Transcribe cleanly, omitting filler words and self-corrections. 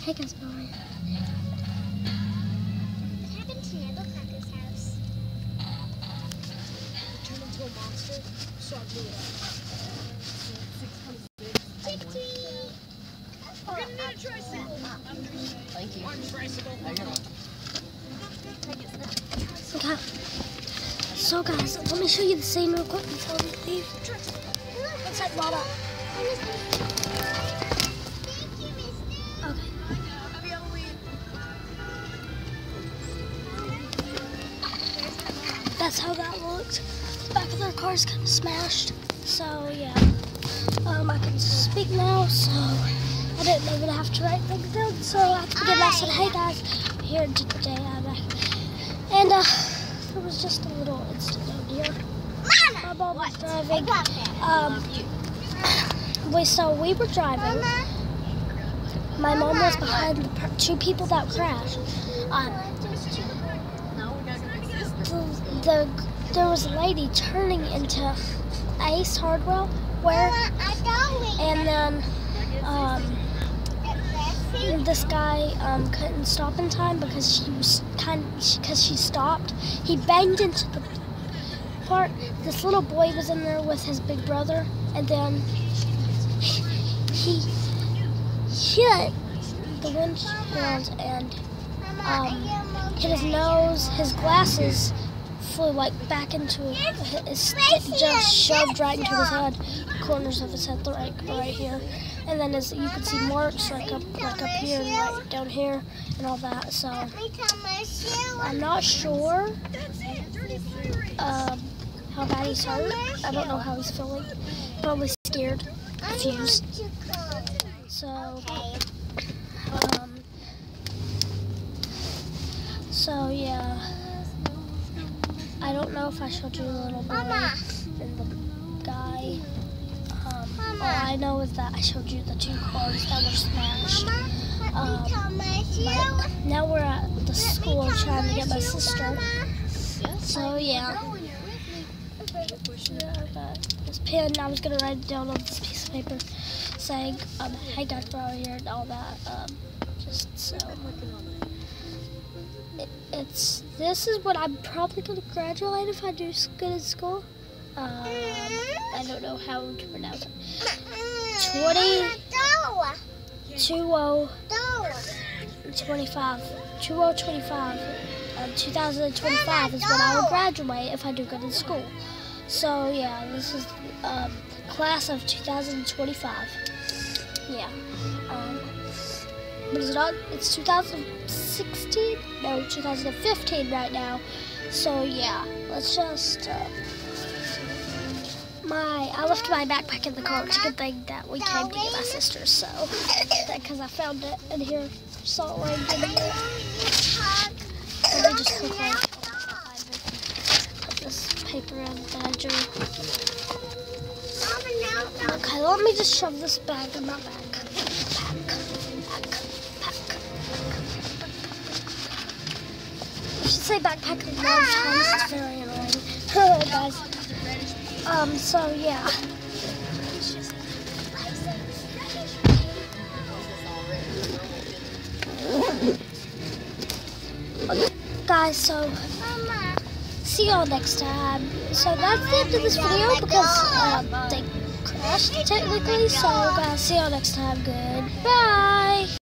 Hey guys, Bowie. What happened to Nebuchadnezzar's house? It turned into a monster, so I blew it up. 626. Tweet, tweet. We're gonna need a tricycle. Thank you. One tricycle. Okay. So guys, let me show you the scene real quick before we leave. Let's set Bob up. Okay. That's how that looked. The back of their car is kind of smashed. So yeah. I can speak now, so I didn't even have to write things down. So at the beginning I said, hey guys, here today I'm back. And there was just a little incident down here. My mom was driving. We were driving. My mom was behind the two people that crashed. There was a lady turning into Ace Hardware, and then this guy couldn't stop in time because she stopped. He banged into the part. This little boy was in there with his big brother, and then he hit the windshield and hit his nose. His glasses flew like back into his just shoved right into his head, corners of his head, right here, and then as you can see marks like up here and right down here and all that. So I'm not sure how bad he's hurt. I don't know how he's feeling. Probably scared, confused. So yeah. I don't know if I showed you the little boy and the guy. All I know is that I showed you the two cars that were smashed. Now we're at the school trying to get my sister. So yeah. I got this pen. I was gonna write it down on this piece of paper, saying, "Hey guys, we're out here" and all that. Just so. This is what I'm probably going to graduate if I do good in school. I don't know how to pronounce it. 2025 is when I will graduate if I do good in school. So yeah, this is class of 2025. Yeah. But it's 2016? No, 2015 right now. So yeah, let's just, I left my backpack in the car. It's a good thing that we came to get my sister, so, because I found it in here, Salt Lake. Let me just quickly put this paper in that I drew. Okay, let me just shove this bag in my bag. I should say backpack a lot of times, it's very annoying. Guys. So yeah. Guys, so see y'all next time. So that's the end of this video because they crashed technically. So guys, see y'all next time. Goodbye.